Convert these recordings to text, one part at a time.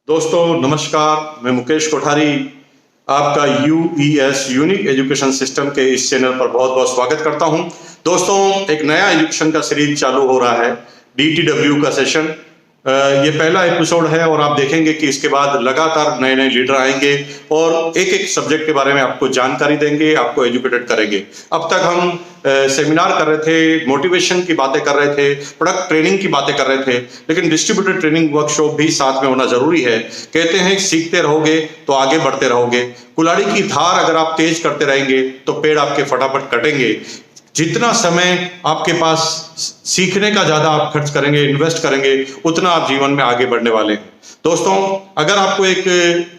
दोस्तों नमस्कार, मैं मुकेश कोठारी आपका यूईएस यूनिक एजुकेशन सिस्टम के इस चैनल पर बहुत बहुत स्वागत करता हूं। दोस्तों एक नया एजुकेशन का सीरीज चालू हो रहा है, डीटीडब्ल्यू का सेशन। ये पहला एपिसोड है और आप देखेंगे कि इसके बाद लगातार नए नए लीडर आएंगे और एक एक सब्जेक्ट के बारे में आपको जानकारी देंगे, आपको एजुकेटेड करेंगे। अब तक हम सेमिनार कर रहे थे, मोटिवेशन की बातें कर रहे थे, प्रोडक्ट ट्रेनिंग की बातें कर रहे थे, लेकिन डिस्ट्रीब्यूटेड ट्रेनिंग वर्कशॉप भी साथ में होना जरूरी है। कहते हैं सीखते रहोगे तो आगे बढ़ते रहोगे। कुल्हाड़ी की धार अगर आप तेज करते रहेंगे तो पेड़ आपके फटाफट कटेंगे। जितना समय आपके पास सीखने का ज्यादा आप खर्च करेंगे, इन्वेस्ट करेंगे, उतना आप जीवन में आगे बढ़ने वाले हैं। दोस्तों अगर आपको एक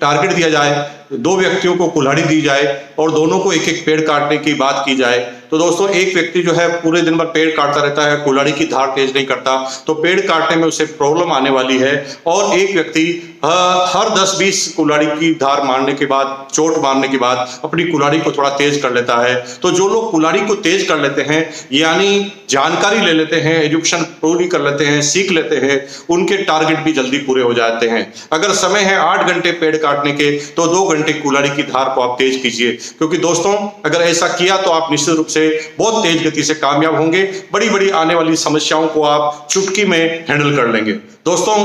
टारगेट दिया जाए, दो व्यक्तियों को कुल्हाड़ी दी जाए और दोनों को एक एक पेड़ काटने की बात की जाए, तो दोस्तों एक व्यक्ति जो है पूरे दिन भर पेड़ काटता रहता है, कुल्हाड़ी की धार तेज नहीं करता, तो पेड़ काटने में उसे प्रॉब्लम आने वाली है। और एक व्यक्ति हर 10-20 कुल्हाड़ी की धार मारने के बाद, चोट मारने के बाद अपनी कुल्हाड़ी को थोड़ा तेज कर लेता है। तो जो लोग कुल्हाड़ी को तेज कर लेते हैं, यानी जानकारी ले लेते हैं, एजुकेशन पूरी कर लेते हैं, सीख लेते हैं, उनके टारगेट भी जल्दी पूरे हो जाते हैं। अगर समय है 8 घंटे पेड़ काटने के, तो 2 घंटे कुल्हाड़ी की धार को आप तेज कीजिए, क्योंकि दोस्तों अगर ऐसा किया तो आप निश्चित रूप से बहुत तेज गति से कामयाब होंगे। बड़ी बड़ी आने वाली समस्याओं को आप चुटकी में हैंडल कर लेंगे। दोस्तों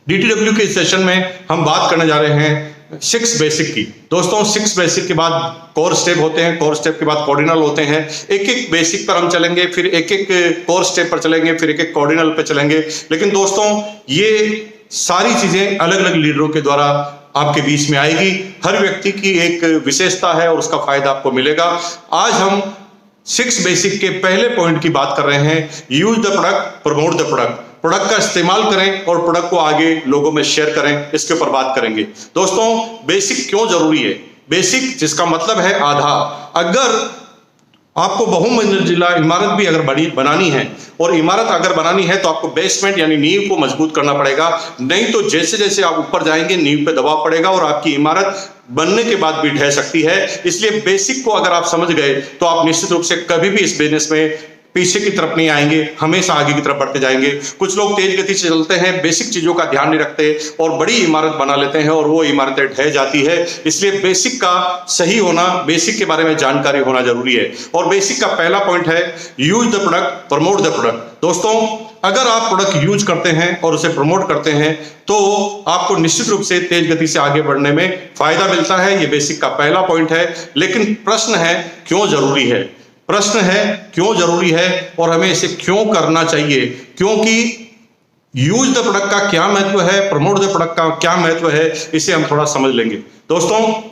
डीटीडब्ल्यू के सेशन में हम बात करने जा रहे हैं 6 बेसिक की। दोस्तों 6 बेसिक के बाद कोर स्टेप होते हैं, कोर स्टेप के बाद कॉर्डिनल होते हैं। एक एक बेसिक पर हम चलेंगे, फिर एक एक कोर स्टेप पर चलेंगे, फिर एक एक कॉर्डिनल पर चलेंगे। लेकिन दोस्तों ये सारी चीजें अलग अलग लीडरों के द्वारा आपके बीच में आएगी। हर व्यक्ति की एक विशेषता है और उसका फायदा आपको मिलेगा। आज हम 6 बेसिक के पहले पॉइंट की बात कर रहे हैं, use the product, promote the product. Product का इस्तेमाल करें और प्रोडक्ट को आगे लोगों में शेयर करें, इसके ऊपर बात करेंगे। दोस्तों बेसिक क्यों जरूरी है? बेसिक जिसका मतलब है आधार। अगर आपको बहुमंजिला इमारत भी अगर बनानी है, और इमारत अगर बनानी है तो आपको बेसमेंट यानी नींव को मजबूत करना पड़ेगा। नहीं तो जैसे जैसे आप ऊपर जाएंगे नींव पे दबाव पड़ेगा और आपकी इमारत बनने के बाद भी ढह सकती है। इसलिए बेसिक को अगर आप समझ गए तो आप निश्चित रूप से कभी भी इस बिजनेस में पीछे की तरफ नहीं आएंगे, हमेशा आगे की तरफ बढ़ते जाएंगे। कुछ लोग तेज गति से चलते हैं, बेसिक चीजों का ध्यान नहीं रखते और बड़ी इमारत बना लेते हैं और वो इमारतें ढह जाती है। इसलिए बेसिक का सही होना, बेसिक के बारे में जानकारी होना जरूरी है। और बेसिक का पहला पॉइंट है use the product, promote the product. दोस्तों अगर आप प्रोडक्ट यूज करते हैं और उसे प्रमोट करते हैं तो आपको निश्चित रूप से तेज गति से आगे बढ़ने में फायदा मिलता है। ये बेसिक का पहला पॉइंट है। लेकिन प्रश्न है क्यों जरूरी है? प्रश्न है क्यों जरूरी है और हमें इसे क्यों करना चाहिए? क्योंकि यूज द प्रोडक्ट का क्या महत्व है, प्रमोट द प्रोडक्ट का क्या महत्व है, इसे हम थोड़ा समझ लेंगे। दोस्तों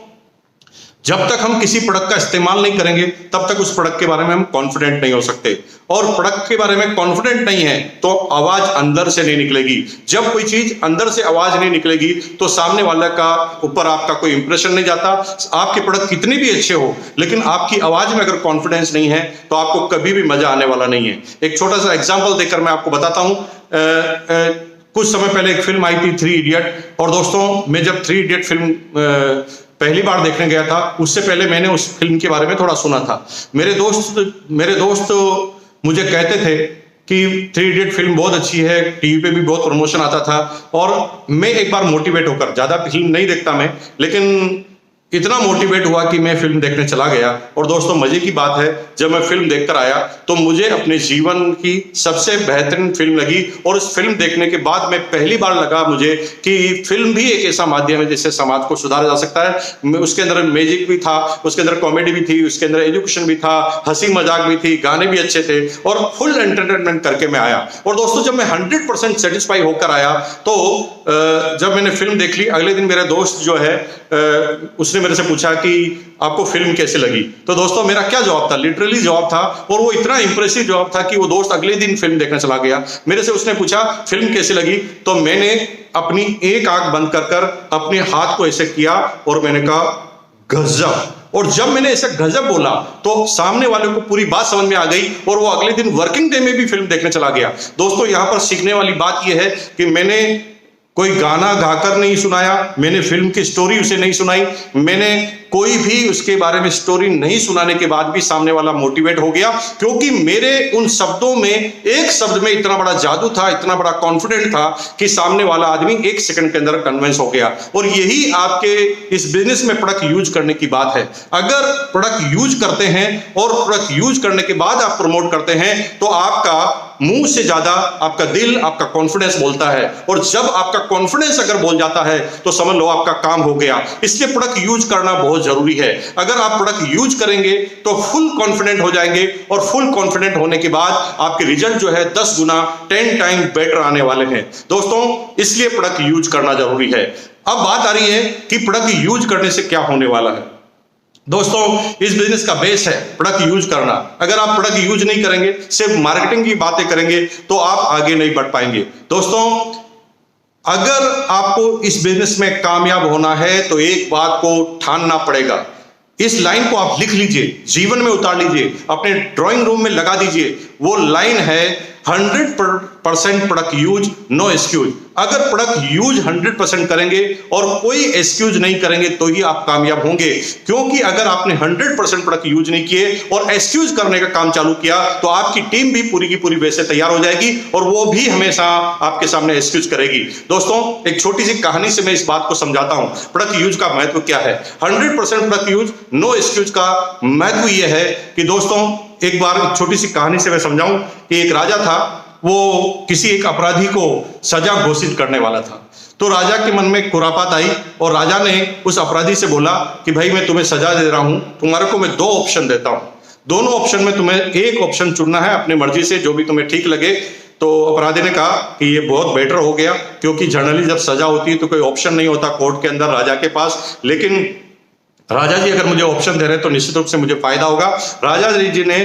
जब तक हम किसी प्रोडक्ट का इस्तेमाल नहीं करेंगे तब तक उस प्रोडक्ट के बारे में हम कॉन्फिडेंट नहीं हो सकते। और प्रोडक्ट के बारे में कॉन्फिडेंट नहीं है तो आवाज अंदर से नहीं निकलेगी। जब कोई चीज अंदर से आवाज नहीं निकलेगी तो सामने वाले का ऊपर आपका कोई इंप्रेशन नहीं जाता। आपके प्रोडक्ट कितने भी अच्छे हो, लेकिन आपकी आवाज में अगर कॉन्फिडेंस नहीं है तो आपको कभी भी मजा आने वाला नहीं है। एक छोटा सा एग्जाम्पल देकर मैं आपको बताता हूं। कुछ समय पहले एक फिल्म आई थी 3 इडियट। और दोस्तों मैं जब 3 इडियट फिल्म पहली बार देखने गया था, उससे पहले मैंने उस फिल्म के बारे में थोड़ा सुना था। मेरे दोस्त मुझे कहते थे कि 3 इडियट फिल्म बहुत अच्छी है, टीवी पे भी बहुत प्रमोशन आता था। और मैं एक बार मोटिवेट होकर, ज्यादा फिल्म नहीं देखता मैं, लेकिन इतना मोटिवेट हुआ कि मैं फिल्म देखने चला गया। और दोस्तों मजे की बात है, जब मैं फिल्म देखकर आया तो मुझे अपने जीवन की सबसे बेहतरीन फिल्म लगी। और उस फिल्म देखने के बाद में पहली बार लगा मुझे कि फिल्म भी एक ऐसा माध्यम है जिससे समाज को सुधारा जा सकता है। उसके अंदर मैजिक भी था, उसके अंदर कॉमेडी भी थी, उसके अंदर एजुकेशन भी था, हंसी मजाक भी थी, गाने भी अच्छे थे और फुल एंटरटेनमेंट करके मैं आया। और दोस्तों जब मैं 100% सेटिस्फाई होकर आया तो जब मैंने फिल्म देख ली, अगले दिन मेरा दोस्त जो है उसने मेरे से पूछा कि आपको फिल्म कैसे लगी। तो दोस्तों मेरा क्या जवाब था? लिटरली जवाब था, और वो इतना इंप्रेसिव जवाब था कि वो दोस्त अगले दिन फिल्म देखने चला गया। मेरे से उसने पूछा फिल्म कैसे लगी, तो मैंने अपनी एक आंख बंद कर अपने हाथ को ऐसे किया और मैंने कहा गजब। और जब मैंने ऐसे गजब बोला तो सामने वाले को पूरी बात समझ में आ गई और वो अगले दिन वर्किंग डे में भी फिल्म देखने चला गया। दोस्तों यहां पर सीखने वाली बात यह है कि मैंने कोई गाना गाकर नहीं सुनाया, मैंने फिल्म की स्टोरी उसे नहीं सुनाई, मैंने कोई भी उसके बारे में स्टोरी नहीं सुनाने के बाद भी सामने वाला मोटिवेट हो गया, क्योंकि मेरे उन शब्दों में, एक शब्द में इतना बड़ा जादू था, इतना बड़ा कॉन्फिडेंट था कि सामने वाला आदमी एक सेकंड के अंदर कन्विंस हो गया। और यही आपके इस बिजनेस में प्रोडक्ट यूज करने की बात है। अगर प्रोडक्ट यूज करते हैं और प्रोडक्ट यूज करने के बाद आप प्रमोट करते हैं तो आपका मुंह से ज्यादा आपका दिल, आपका कॉन्फिडेंस बोलता है। और जब आपका कॉन्फिडेंस अगर बोल जाता है तो समझ लो आपका काम हो गया। इसलिए प्रोडक्ट यूज करना बहुत जरूरी है। अगर आप प्रोडक्ट यूज करेंगे तो फुल कॉन्फिडेंट हो जाएंगे, और फुल कॉन्फिडेंट होने के बाद आपके रिजल्ट जो है 10 गुना 10 टाइम बेटर आने वाले हैं दोस्तों। इसलिए प्रोडक्ट यूज करना जरूरी है। अब बात आ रही है कि प्रोडक्ट यूज करने से क्या होने वाला है। दोस्तों, इस बिजनेस का बेस है प्रोडक्ट यूज करना। अगर आप प्रोडक्ट यूज नहीं करेंगे, सिर्फ मार्केटिंग की बातें करेंगे, तो आप आगे नहीं बढ़ पाएंगे। दोस्तों, अगर आपको इस बिजनेस में कामयाब होना है तो एक बात को ठानना पड़ेगा। इस लाइन को आप लिख लीजिए, जीवन में उतार लीजिए, अपने ड्राइंग रूम में लगा दीजिए। वो लाइन है 100% प्रोडक्ट यूज, नो एक्सक्यूज। अगर प्रोडक्ट यूज 100% करेंगे और कोई एक्सक्यूज नहीं करेंगे तो ही आप कामयाब होंगे। क्योंकि अगर आपने 100% प्रोडक्ट यूज नहीं किए और एक्सक्यूज करने का काम चालू किया तो आपकी टीम भी पूरी की पूरी वैसे तैयार हो जाएगी और वो भी हमेशा आपके सामने एक्सक्यूज करेगी। दोस्तों, एक छोटी सी कहानी से मैं इस बात को समझाता हूं प्रोडक्ट यूज का महत्व क्या है। 100% प्रोडक्ट यूज, नो एक्सक्यूज का महत्व यह है कि दोस्तों, एक बार एक छोटी सी कहानी से मैं समझाऊं कि एक राजा था, वो किसी एक अपराधी को सजा घोषित करने वाला था। तो राजा के मन में खुरापात आई और राजा ने उस अपराधी से बोला कि भाई, मैं तुम्हें सजा दे रहा हूं, तुम्हारे को मैं 2 ऑप्शन देता हूं। दोनों ऑप्शन में तुम्हें एक ऑप्शन चुनना है अपनी मर्जी से, जो भी तुम्हें ठीक लगे। तो अपराधी ने कहा कि ये बहुत बेटर हो गया, क्योंकि जनरली जब सजा होती है तो कोई ऑप्शन नहीं होता कोर्ट के अंदर राजा के पास, लेकिन राजा जी अगर मुझे ऑप्शन दे रहे हैं तो निश्चित रूप से मुझे फायदा होगा। राजा जी ने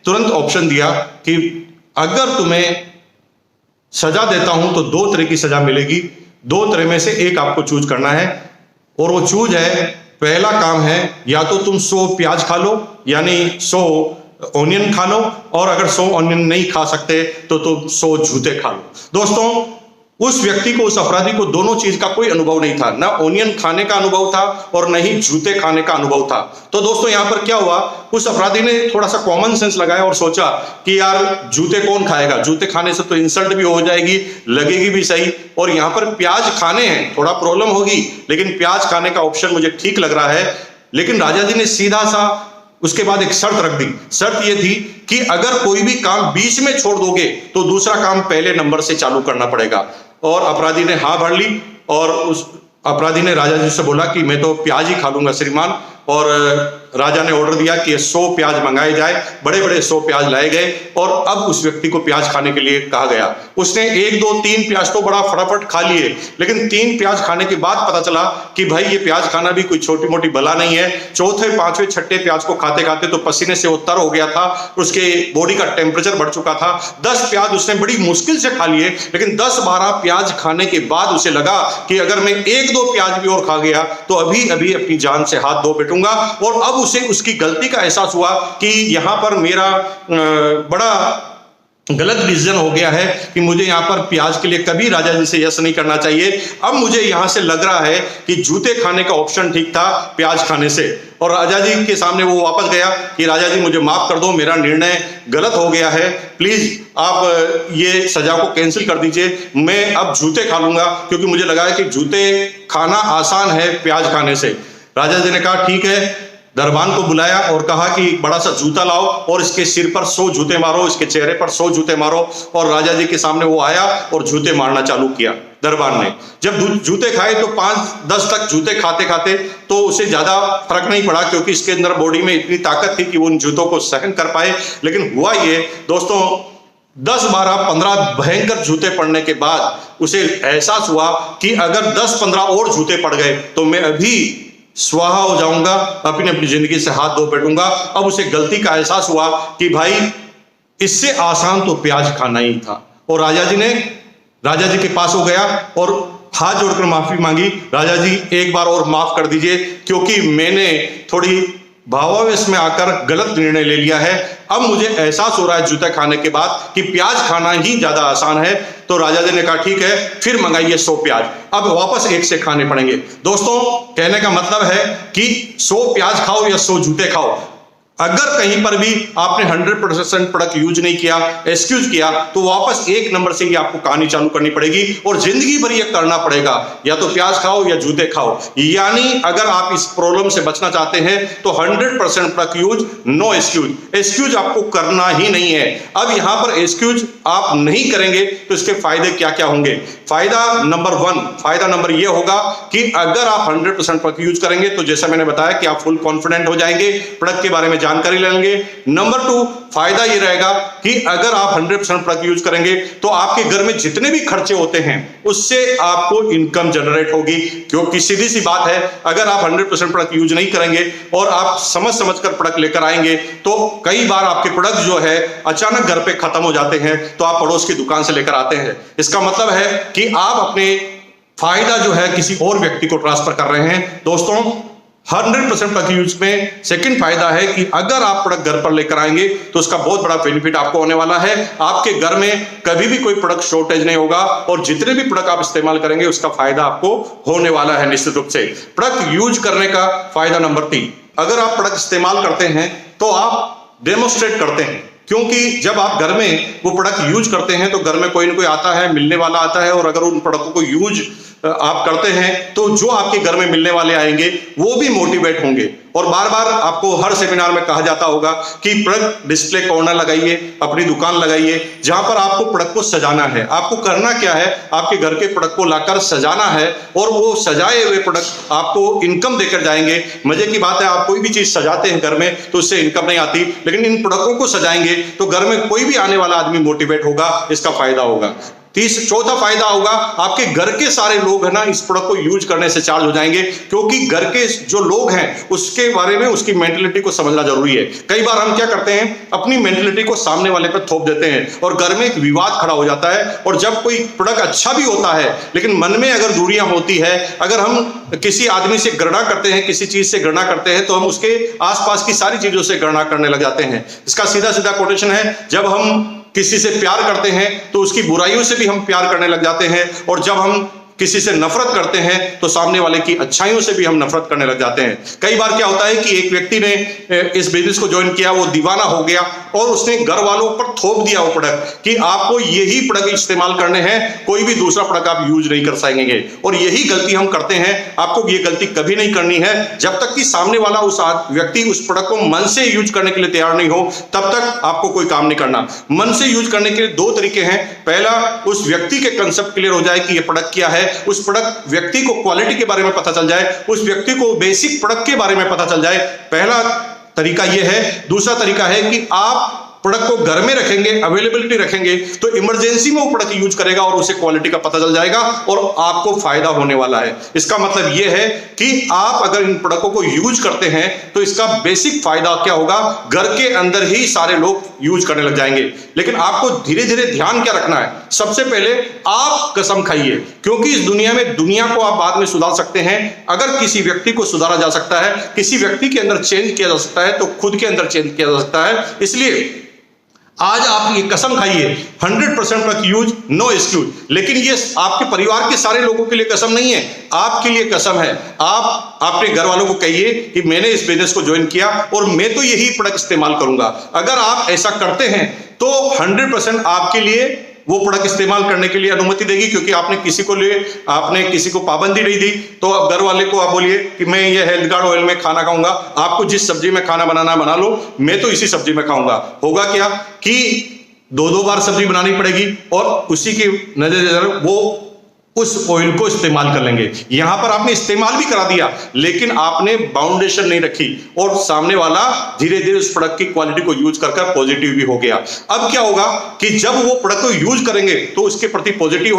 तुरंत ऑप्शन दिया कि अगर तुम्हें सजा देता हूं तो 2 तरह की सजा मिलेगी, 2 तरह में से एक आपको चूज करना है। और वो चूज है, पहला काम है या तो तुम 100 प्याज खा लो, यानी 100 ऑनियन खा लो, और अगर 100 ऑनियन नहीं खा सकते तो तुम 100 जूते खा लो। दोस्तों, उस व्यक्ति को, उस अपराधी को दोनों चीज का कोई अनुभव नहीं था, ना ऑनियन खाने का अनुभव था और न ही जूते खाने का अनुभव था। तो दोस्तों, यहां पर क्या हुआ, उस अपराधी ने थोड़ा सा कॉमन सेंस लगाया और सोचा कि यार जूते कौन खाएगा, जूते खाने से तो इंसल्ट भी हो जाएगी, लगेगी भी सही, और यहां पर प्याज खाने हैं, थोड़ा प्रॉब्लम होगी, लेकिन प्याज खाने का ऑप्शन मुझे ठीक लग रहा है। लेकिन राजा जी ने सीधा सा उसके बाद एक शर्त रख दी। शर्त यह थी कि अगर कोई भी काम बीच में छोड़ दोगे तो दूसरा काम पहले नंबर से चालू करना पड़ेगा। और अपराधी ने हाँ भर ली और उस अपराधी ने राजा जी से बोला कि मैं तो प्याज ही खा लूंगा श्रीमान। और राजा ने ऑर्डर दिया कि 100 प्याज मंगाए जाए। बड़े बड़े 100 प्याज लाए गए और अब उस व्यक्ति को प्याज खाने के लिए कहा गया। उसने 1 2 3 प्याज तो बड़ा फटाफट खा लिए, लेकिन 3 प्याज खाने के बाद पता चला कि भाई ये प्याज खाना भी कोई छोटी मोटी बला नहीं है। चौथे, पांचवें, छठे प्याज को खाते खाते तो पसीने से वो तर हो गया था, उसके बॉडी का टेम्परेचर बढ़ चुका था। 10 प्याज उसने बड़ी मुश्किल से खा लिए, लेकिन 10-12 प्याज खाने के बाद उसे लगा कि अगर मैं 1-2 प्याज भी और खा गया तो अभी अभी अपनी जान से हाथ धो बैठूंगा। और अब उसे उसकी गलती का एहसास हुआ कि यहां पर मेरा बड़ा गलत डिसीजन हो गया है कि मुझे यहां पर प्याज के लिए कभी राजा जी से यस नहीं करना चाहिए। अब मुझे यहां से लग रहा है कि जूते खाने का ऑप्शन ठीक था प्याज खाने से। और राजा जी के सामने वो वापस गया कि राजा जी मुझे माफ कर दो, मेरा निर्णय गलत हो गया है, प्लीज आप ये सजा को कैंसिल कर दीजिए, मैं अब जूते खा लूंगा, क्योंकि मुझे लगा है कि जूते खाना आसान है प्याज खाने से। राजा जी ने कहा ठीक है, दरबान को बुलाया और कहा कि बड़ा सा जूता लाओ और इसके सिर पर 100 जूते मारो, इसके चेहरे पर 100 जूते मारो। और राजा जी के सामने वो आया और जूते मारना चालू किया दरबान ने। जब जूते खाए तो 5-10 तक जूते खाते खाते तो उसे ज्यादा फर्क नहीं पड़ा, क्योंकि इसके अंदर बॉडी में इतनी ताकत थी कि वो उन जूतों को सहन कर पाए। लेकिन हुआ ये दोस्तों, 10-12-15 भयंकर जूते पड़ने के बाद उसे एहसास हुआ कि अगर 10-15 और जूते पड़ गए तो मैं अभी स्वाहा हो जाऊंगा, अपनी जिंदगी से हाथ धो बैठूंगा। अब उसे गलती का एहसास हुआ कि भाई इससे आसान तो प्याज खाना ही था। और राजा जी के पास हो गया और हाथ जोड़कर माफी मांगी, राजा जी एक बार और माफ कर दीजिए, क्योंकि मैंने थोड़ी भावावेश में आकर गलत निर्णय ले लिया है। अब मुझे एहसास हो रहा है जूते खाने के बाद कि प्याज खाना ही ज्यादा आसान है। तो राजा जी ने कहा ठीक है, फिर मंगाइए 100 प्याज। अब वापस एक से खाने पड़ेंगे। दोस्तों, कहने का मतलब है कि 100 प्याज खाओ या 100 जूते खाओ, अगर कहीं पर भी आपने 100% प्रोडक्ट यूज नहीं किया, एक्सक्यूज किया, तो वापस एक नंबर से ही आपको कहानी चालू करनी पड़ेगी और जिंदगी भर ये करना पड़ेगा, या तो प्याज खाओ या जूते खाओ। यानी अगर आप इस प्रॉब्लम से बचना चाहते हैं तो 100% product use, no excuse. Excuse आपको करना ही नहीं है। अब यहां पर एक्सक्यूज आप नहीं करेंगे तो इसके फायदे क्या क्या होंगे? फायदा नंबर 1, फायदा नंबर यह होगा कि अगर आप 100% प्रोडक्ट यूज करेंगे तो जैसा मैंने बताया कि आप फुल कॉन्फिडेंट हो जाएंगे, प्रोडक्ट के बारे में जानकारी लेंगे। नंबर 2, फायदा ये रहेगा कि अगर आप 100% प्रोडक्ट यूज करेंगे तो आपके घर में जितने भी खर्चे होते हैं उससे आपको इनकम जनरेट होगी। क्योंकि सीधी सी बात है, अगर आप 100% प्रोडक्ट यूज नहीं करेंगे और आप समझ कर प्रोडक्ट लेकर आएंगे तो कई बार आपके प्रोडक्ट जो है अचानक घर पे खत्म हो जाते हैं, तो आप पड़ोस की दुकान से लेकर आते हैं। इसका मतलब है कि आप अपने फायदा जो है किसी और व्यक्ति को ट्रांसफर कर रहे हैं। दोस्तों, 100% प्रोडक्ट यूज में सेकंड फायदा है कि अगर आप प्रोडक्ट घर पर लेकर आएंगे तो उसका बहुत बड़ा बेनिफिट आपको होने वाला है। आपके घर में कभी भी कोई प्रोडक्ट शॉर्टेज नहीं होगा और जितने भी प्रोडक्ट आप इस्तेमाल करेंगे उसका फायदा आपको होने वाला है निश्चित रूप से। प्रोडक्ट यूज करने का फायदा नंबर 3, अगर आप प्रोडक्ट इस्तेमाल करते हैं तो आप डेमोस्ट्रेट करते हैं। क्योंकि जब आप घर में वो प्रोडक्ट यूज करते हैं तो घर में कोई ना कोई आता है, मिलने वाला आता है, और अगर उन प्रोडक्टों को यूज आप करते हैं तो जो आपके घर में मिलने वाले आएंगे वो भी मोटिवेट होंगे। और बार बार आपको हर सेमिनार में कहा जाता होगा कि प्रोडक्ट डिस्प्ले कॉर्नर लगाइए, अपनी दुकान लगाइए, जहां पर आपको प्रोडक्ट को सजाना है। आपको करना क्या है, आपके घर के प्रोडक्ट को लाकर सजाना है और वो सजाए हुए प्रोडक्ट आपको इनकम देकर जाएंगे। मजे की बात है, आप कोई भी चीज सजाते हैं घर में तो उससे इनकम नहीं आती, लेकिन इन प्रोडक्टों को सजाएंगे तो घर में कोई भी आने वाला आदमी मोटिवेट होगा, इसका फायदा होगा। चौथा फायदा होगा, आपके घर के सारे लोग है ना इस प्रोडक्ट को यूज करने से चार्ज हो जाएंगे, क्योंकि घर के जो लोग हैं उसके बारे में, उसकी मेंटलिटी को समझना जरूरी है। कई बार हम क्या करते हैं, अपनी मेंटलिटी को सामने वाले पर थोप देते हैं और घर में एक विवाद खड़ा हो जाता है। और जब कोई प्रोडक्ट अच्छा भी होता है लेकिन मन में अगर दूरियां होती है, अगर हम किसी आदमी से घृणा करते हैं, किसी चीज से घृणा करते हैं, तो हम उसके आसपास की सारी चीजों से घृणा करने लग जाते हैं। इसका सीधा सीधा कोटेशन है, जब हम किसी से प्यार करते हैं तो उसकी बुराइयों से भी हम प्यार करने लग जाते हैं, और जब हम किसी से नफरत करते हैं तो सामने वाले की अच्छाइयों से भी हम नफरत करने लग जाते हैं। कई बार क्या होता है कि एक व्यक्ति ने इस बिजनेस को ज्वाइन किया, वो दीवाना हो गया और उसने घर वालों पर थोप दिया वो प्रोडक्ट कि आपको यही प्रोडक्ट इस्तेमाल करने हैं, कोई भी दूसरा प्रोडक्ट आप यूज नहीं कर सकेंगे। और यही गलती हम करते हैं। आपको ये गलती कभी नहीं करनी है। जब तक कि सामने वाला उस व्यक्ति उस प्रोडक्ट को मन से यूज करने के लिए तैयार नहीं हो, तब तक आपको कोई काम नहीं करना। मन से यूज करने के लिए 2 तरीके हैं। पहला, उस व्यक्ति के कंसेप्ट क्लियर हो जाए कि ये प्रोडक्ट क्या है, उस प्रोडक्ट व्यक्ति को क्वालिटी के बारे में पता चल जाए, उस व्यक्ति को बेसिक प्रोडक्ट के बारे में पता चल जाए। पहला तरीका यह है। दूसरा तरीका है कि आप प्रोडक्ट को घर में रखेंगे, अवेलेबिलिटी रखेंगे, तो इमरजेंसी में वो प्रोडक्ट यूज करेगा और उसे क्वालिटी का पता चल जाएगा और आपको फायदा होने वाला है। इसका मतलब यह है कि आप अगर इन प्रोडक्टों को यूज करते हैं तो इसका बेसिक फायदा क्या होगा, घर के अंदर ही सारे लोग यूज करने लग जाएंगे। लेकिन आपको धीरे धीरे ध्यान क्या रखना है, सबसे पहले आप कसम खाइए, क्योंकि इस दुनिया में दुनिया को आप बाद में सुधार सकते हैं। अगर किसी व्यक्ति को सुधारा जा सकता है, किसी व्यक्ति के अंदर चेंज किया जा सकता है, तो खुद के अंदर चेंज किया जा सकता है। इसलिए आज आप ये कसम खाइए, 100% प्रोडक्ट यूज, नो एक्सक्यूज। लेकिन ये आपके परिवार के सारे लोगों के लिए कसम नहीं है, आपके लिए कसम है। आप अपने घर वालों को कहिए कि मैंने इस बिजनेस को ज्वाइन किया और मैं तो यही प्रोडक्ट इस्तेमाल करूंगा। अगर आप ऐसा करते हैं तो 100% आपके लिए वो प्रोडक्ट इस्तेमाल करने के लिए अनुमति देगी, क्योंकि आपने किसी को पाबंदी नहीं दी। तो अब घर वाले को आप बोलिए कि मैं ये हेल्थ गार्ड ऑयल में खाना खाऊंगा, आपको जिस सब्जी में खाना बनाना बना लो, मैं तो इसी सब्जी में खाऊंगा। होगा क्या कि 2-2 बार सब्जी बनानी पड़ेगी और उसी की नजर वो उस ऑयल को इस्तेमाल कर लेंगे। यहां पर आपने इस्तेमाल भी करा दिया, लेकिन आपने बाउंडेशन नहीं रखी और सामने वाला धीरे धीरे उस प्रोडक्ट की क्वालिटी को यूज कर पॉजिटिव भी हो गया। अब क्या होगा कि जब वो प्रोडक्ट को यूज करेंगे तो उसके प्रति पॉजिटिव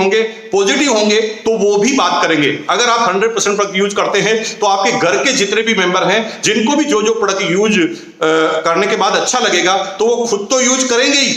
होंगे तो वो भी बात करेंगे। अगर आप 100% प्रोडक्ट यूज करते हैं तो आपके घर के जितने भी मेंबर हैं, जिनको भी जो प्रोडक्ट यूज करने के बाद अच्छा लगेगा, तो वो खुद तो यूज करेंगे ही,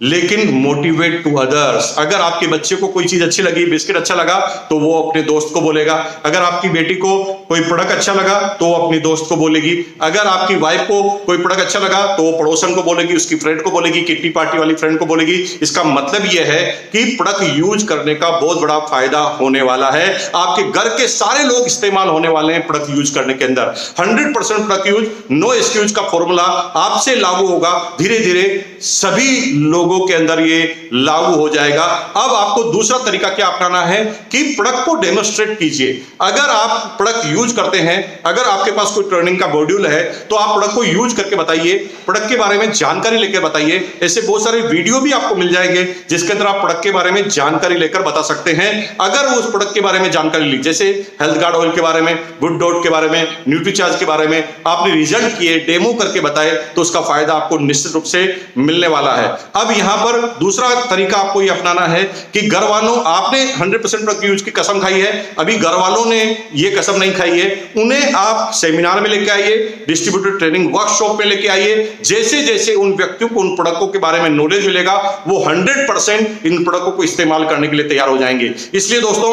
लेकिन मोटिवेट टू अदर्स। अगर आपके बच्चे को कोई चीज अच्छी लगी, बिस्किट अच्छा लगा, तो वो अपने दोस्त को बोलेगा। अगर आपकी बेटी को कोई प्रोडक्ट अच्छा लगा तो वो अपनी दोस्त को बोलेगी। अगर आपकी वाइफ को कोई प्रोडक्ट अच्छा लगा तो वो पड़ोसन को बोलेगी, उसकी फ्रेंड को बोलेगी, किट्टी पार्टी वाली फ्रेंड को बोलेगी। इसका मतलब यह है कि प्रोडक्ट यूज करने का बहुत बड़ा फायदा होने वाला है। आपके घर के सारे लोग इस्तेमाल होने वाले हैं प्रोडक्ट यूज करने के अंदर। 100% प्रोडक्ट यूज, नो एक्सक्यूज का फॉर्मूला आपसे लागू होगा। धीरे धीरे सभी लोगों के अंदर ये लागू हो जाएगा। अब आपको दूसरा तरीका क्या अपनाना है कि प्रोडक्ट को डेमोन्स्ट्रेट कीजिए। अगर आप प्रोडक्ट यूज करते हैं, अगर आपके पास कोई ट्रेनिंग का मॉड्यूल है, तो आप प्रोडक्ट को यूज करके बताइए, प्रोडक्ट के बारे में जानकारी लेकर बताइए। ऐसे बहुत सारे वीडियो भी आपको मिल जाएंगे जिसके अंदर आप प्रोडक्ट के बारे में जानकारी लेकर बता सकते हैं। अगर वो उस प्रोडक्ट के बारे में जानकारी ली, जैसे हेल्थ गार्ड ऑयल के बारे में, गुड डॉट के बारे में, न्यूट्रीचार्ज के बारे में आपने रिजल्ट किए, डेमो करके बताए, तो उसका फायदा आपको निश्चित रूप से मिलने वाला है। अब यहां पर दूसरा तरीका आपको यह अपनाना है कि घर वालों, आपने 100% प्रोडक्ट यूज की कसम खाई है, अभी घर वालों ने यह कसम नहीं खाई है, उन्हें आप सेमिनार में लेके आइए, डिस्ट्रीब्यूटर ट्रेनिंग वर्कशॉप में लेके आइए। जैसे जैसे उन व्यक्तियों को उन प्रोडक्टों के बारे में नॉलेज मिलेगा, वो 100% इन प्रोडक्टों को इस्तेमाल करने के लिए तैयार हो जाएंगे। इसलिए दोस्तों,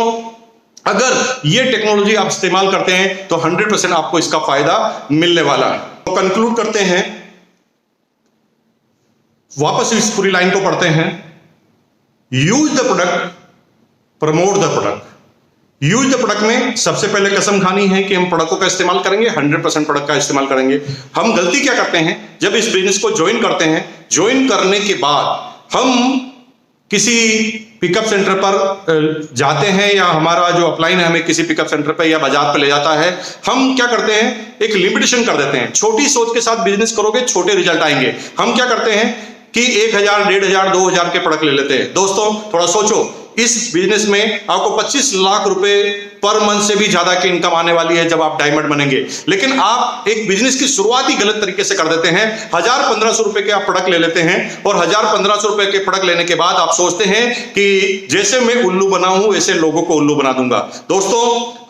अगर ये टेक्नोलॉजी आप इस्तेमाल करते हैं तो 100% आपको इसका फायदा मिलने वाला है। तो कंक्लूड करते हैं, वापस इस पूरी लाइन को पढ़ते हैं। Use the product, promote the product. Use the product में सबसे पहले कसम खानी है कि हम प्रोडक्टों का इस्तेमाल करेंगे, 100% प्रोडक्ट का इस्तेमाल करेंगे। हम गलती क्या करते हैं, जब इस बिजनेस को ज्वाइन करते हैं, ज्वाइन करने के बाद हम किसी पिकअप सेंटर पर जाते हैं, या हमारा जो अपलाइन है हमें किसी पिकअप सेंटर पर या बाजार पर ले जाता है, हम क्या करते हैं, एक लिमिटेशन कर देते हैं। छोटी सोच के साथ बिजनेस करोगे, छोटे रिजल्ट आएंगे। हम क्या करते हैं कि 1000, 1500, 2000 के प्रोडक्ट ले लेते हैं। दोस्तों, थोड़ा सोचो, इस बिजनेस में आपको 25 लाख रुपए पर मंथ से भी ज्यादा की इनकम आने वाली है जब आप डायमंड बनेंगे। लेकिन आप एक बिजनेस की शुरुआत ही गलत तरीके से कर देते हैं। 1000-1500 रुपए के आप प्रोडक्ट ले लेते हैं, और 1000-1500 रुपए के प्रोडक्ट लेने के बाद आप सोचते हैं कि जैसे मैं उल्लू बना हूं वैसे लोगों को उल्लू बना दूंगा। दोस्तों,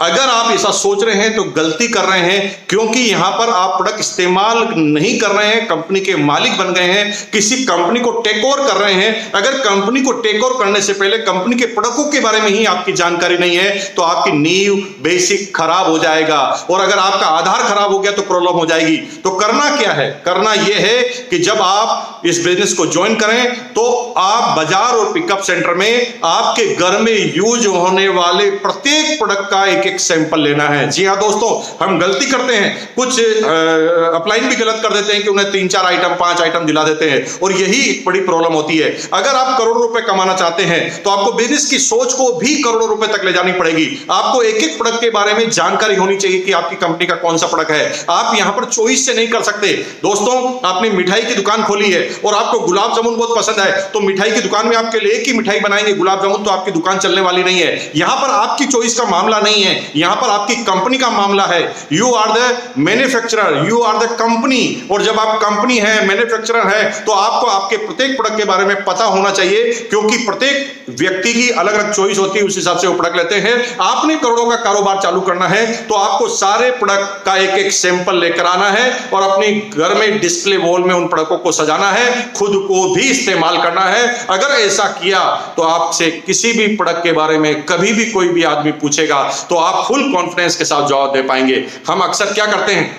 अगर आप ऐसा सोच रहे हैं तो गलती कर रहे हैं, क्योंकि यहां पर आप प्रोडक्ट इस्तेमाल नहीं कर रहे हैं, कंपनी के मालिक बन गए हैं, किसी कंपनी को टेक ओवर कर रहे हैं। अगर कंपनी को टेक ओवर करने से पहले कंपनी के प्रोडक्टों के बारे में ही आपकी जानकारी नहीं है, तो आपकी नींव बेसिक खराब हो जाएगा, और अगर आपका आधार खराब हो गया तो प्रॉब्लम हो जाएगी। तो करना क्या है, करना यह है कि जब आप इस बिजनेस को ज्वाइन करें तो आप बाजार और पिकअप सेंटर में आपके घर में यूज होने वाले प्रत्येक प्रोडक्ट का एक सैंपल लेना है। जी हां दोस्तों, हम गलती करते हैं, कुछ अपलाइन भी गलत कर देते हैं कि उन्हें 3-4 आइटम, 5 आइटम दिला देते हैं, और यही एक बड़ी प्रॉब्लम होती है। अगर आप करोड़ों रुपए कमाना चाहते हैं तो आपको बिजनेस की सोच को भी करोड़ों रुपए तक ले जानी पड़ेगी। आपको एक एक प्रोडक्ट के बारे में जानकारी होनी चाहिए कि आपकी कंपनी का कौन सा प्रोडक्ट है। आप यहां पर चॉइस से नहीं कर सकते। दोस्तों, आपने मिठाई की दुकान खोली है और आपको गुलाब जामुन बहुत पसंद है, तो मिठाई की दुकान में आपके लिए एक ही मिठाई बनाएंगे, गुलाब जामुन, तो आपकी दुकान चलने वाली नहीं है। यहां पर आपकी चॉइस का मामला नहीं है, यहां पर आपकी कंपनी का मामला है। You are the manufacturer, you are the company, और जब आप कंपनी है, मैन्युफैक्चरर है, तो आपको आपके प्रत्येक प्रोडक्ट के बारे में पता होना चाहिए, क्योंकि प्रत्येक व्यक्ति की अलग अलग चॉइस होती है, उस हिसाब से वो प्रोडक्ट लेते हैं। आपने करोड़ों का कारोबार चालू करना है तो आपको सारे प्रोडक्ट का एक एक सैंपल लेकर आना है, और अपने घर में डिस्प्ले वॉल में उन प्रोडक्टों को सजाना है, खुद को भी इस्तेमाल करना है। अगर ऐसा किया तो आपसे किसी भी प्रोडक्ट के बारे में कभी भी कोई भी आदमी पूछेगा तो आप फुल कॉन्फिडेंस के साथ जवाब दे पाएंगे। हम अक्सर क्या करते हैं,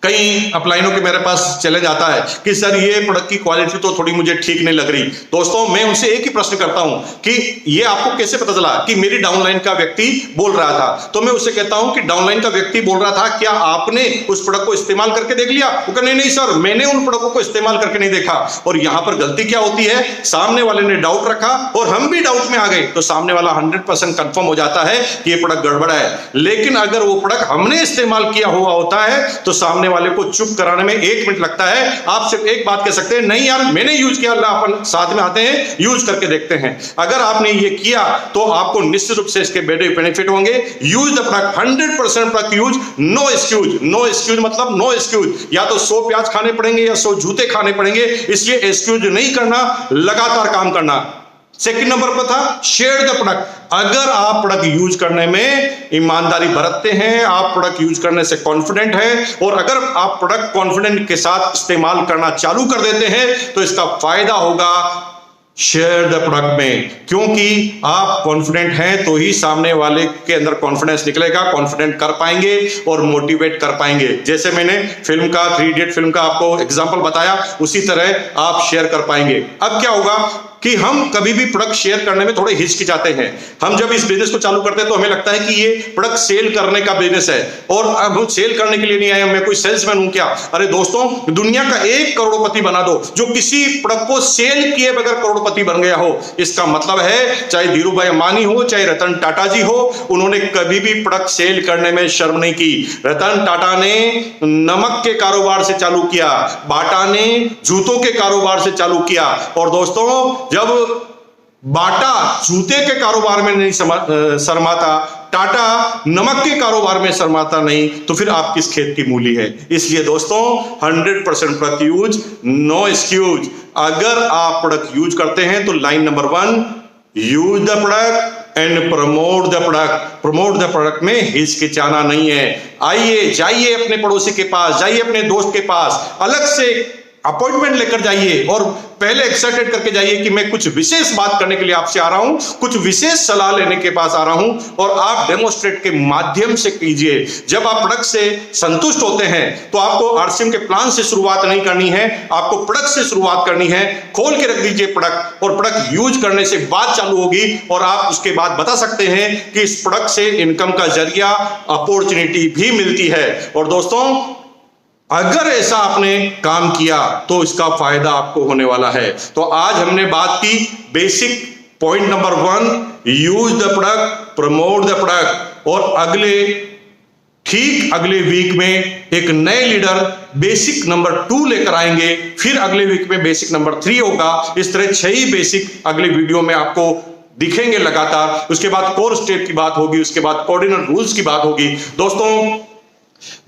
कई अपलाइनों के मेरे पास चले जाता है कि सर ये प्रोडक्ट की क्वालिटी तो थोड़ी मुझे ठीक नहीं लग रही। दोस्तों, मैं उनसे एक ही प्रश्न करता हूं कि ये आपको कैसे पता चला कि मेरी डाउनलाइन का व्यक्ति बोल रहा था? तो मैं उससे कहता हूं कि डाउनलाइन का व्यक्ति बोल रहा था, क्या आपने उस प्रोडक्ट को इस्तेमाल करके देख लिया? वो कहते नहीं सर, मैंने उन प्रोडक्टों को इस्तेमाल करके नहीं देखा। और यहां पर गलती क्या होती है, सामने वाले ने डाउट रखा और हम भी डाउट में आ गए, तो सामने वाला 100% कंफर्म हो जाता है कि ये प्रोडक्ट गड़बड़ है। लेकिन अगर वो प्रोडक्ट हमने इस्तेमाल किया हुआ होता है तो सामने वाले को चुप कराने में 1 मिनट लगता है। आप सिर्फ एक बात कह सकते हैं, नहीं यार मैंने यूज किया, अपन साथ में आते हैं, यूज करके देखते हैं। अगर आपने ये किया तो आपको निश्चित रूप से इसके बड़े बेनिफिट होंगे। Use the product, 100% product use, no excuse. No excuse मतलब नो एक्सक्यूज, या तो 100 प्याज खाने पड़ेंगे या 100 जूते खाने पड़ेंगे, इसलिए एक्सक्यूज नहीं करना, लगातार काम करना। सेकंड नंबर पर था शेयर द प्रोडक्ट। अगर आप प्रोडक्ट यूज करने में ईमानदारी बरतते हैं, आप प्रोडक्ट यूज करने से कॉन्फिडेंट हैं, और अगर आप प्रोडक्ट कॉन्फिडेंट के साथ इस्तेमाल करना चालू कर देते हैं तो इसका फायदा होगा शेयर द प्रोडक्ट में, क्योंकि आप कॉन्फिडेंट हैं तो ही सामने वाले के अंदर कॉन्फिडेंस निकलेगा, कॉन्फिडेंट कर पाएंगे और मोटिवेट कर पाएंगे। जैसे मैंने फिल्म का 3 इडियट फिल्म का आपको एग्जांपल बताया, उसी तरह आप शेयर कर पाएंगे। अब क्या होगा कि हम कभी भी प्रोडक्ट शेयर करने में थोड़े हिचकिचाते हैं। हम जब इस बिजनेस को चालू करते हैं तो हमें लगता है कि ये प्रोडक्ट सेल करने का बिजनेस है, और अब हम सेल करने के लिए नहीं आए, मैं कोई सेल्समैन हूं क्या? अरे दोस्तों, दुनिया का एक करोड़पति बना दो जो किसी प्रोडक्ट को सेल किए बगैर करोड़पति बन गया हो। इसका मतलब है चाहे धीरू भाई अंबानी हो, चाहे रतन टाटा जी हो, उन्होंने कभी भी प्रोडक्ट सेल करने में शर्म नहीं की। रतन टाटा ने नमक के कारोबार से चालू किया, बाटा ने जूतों के कारोबार से चालू किया, और दोस्तों जब बाटा जूते के कारोबार में नहीं शर्माता, टाटा नमक के कारोबार में शर्माता नहीं, तो फिर आप किस खेत की मूली है? इसलिए दोस्तों 100% प्रोडक्ट यूज, नो एक्सक्यूज। अगर आप प्रोडक्ट यूज करते हैं तो line number 1, use the product and promote the product. Promote the product में हिचकिचाना नहीं है। आइए, जाइए अपने पड़ोसी के पास, जाइए अपने दोस्त के पास, अलग से अपॉइंटमेंट लेकर जाइए और पहले एक्साइटेड करके जाइए कि मैं कुछ विशेष बात करने के लिए आपसे आ रहा हूं, कुछ विशेष सलाह लेने के पास आ रहा हूं, और आप डेमोस्ट्रेट के माध्यम से कीजिए। जब आप प्रोडक्ट से संतुष्ट होते हैं तो आपको आरसीएम के प्लान से शुरुआत नहीं करनी है, आपको प्रोडक्ट से शुरुआत करनी है। खोल के रख दीजिए प्रोडक्ट, और प्रोडक्ट यूज करने से बात चालू होगी, और आप उसके बाद बता सकते हैं कि इस प्रोडक्ट से इनकम का जरिया, अपॉर्चुनिटी भी मिलती है। और दोस्तों, अगर ऐसा आपने काम किया तो इसका फायदा आपको होने वाला है। तो आज हमने बात की basic point number 1, use the product, promote the product, और अगले वीक में एक नए लीडर बेसिक नंबर 2 लेकर आएंगे, फिर अगले वीक में बेसिक नंबर 3 होगा। इस तरह 6 ही बेसिक अगले वीडियो में आपको दिखेंगे लगातार। उसके बाद कोर स्टेप की बात होगी, उसके बाद कोऑर्डिनल रूल्स की बात होगी। दोस्तों,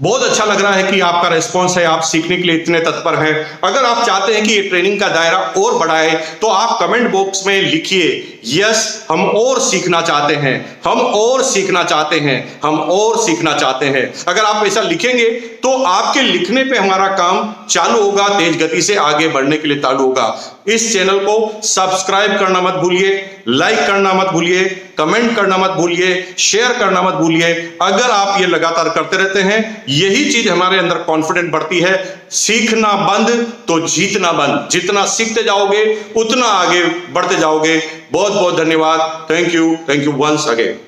बहुत अच्छा लग रहा है कि आपका रिस्पॉन्स है, आप सीखने के लिए इतने तत्पर हैं। अगर आप चाहते हैं कि ये ट्रेनिंग का दायरा और बढ़ाए तो आप कमेंट बॉक्स में लिखिए, यस हम और सीखना चाहते हैं, हम और सीखना चाहते हैं, हम और सीखना चाहते हैं। अगर आप ऐसा लिखेंगे तो आपके लिखने पे हमारा काम चालू होगा, तेज गति से आगे बढ़ने के लिए चालू होगा। इस चैनल को सब्सक्राइब करना मत भूलिए, लाइक करना मत भूलिए, कमेंट करना मत भूलिए, शेयर करना मत भूलिए। अगर आप ये लगातार करते रहते हैं, यही चीज हमारे अंदर कॉन्फिडेंट बढ़ती है। सीखना बंद तो जीतना बंद। जितना सीखते जाओगे उतना आगे बढ़ते जाओगे। बहुत बहुत धन्यवाद। Thank you once again.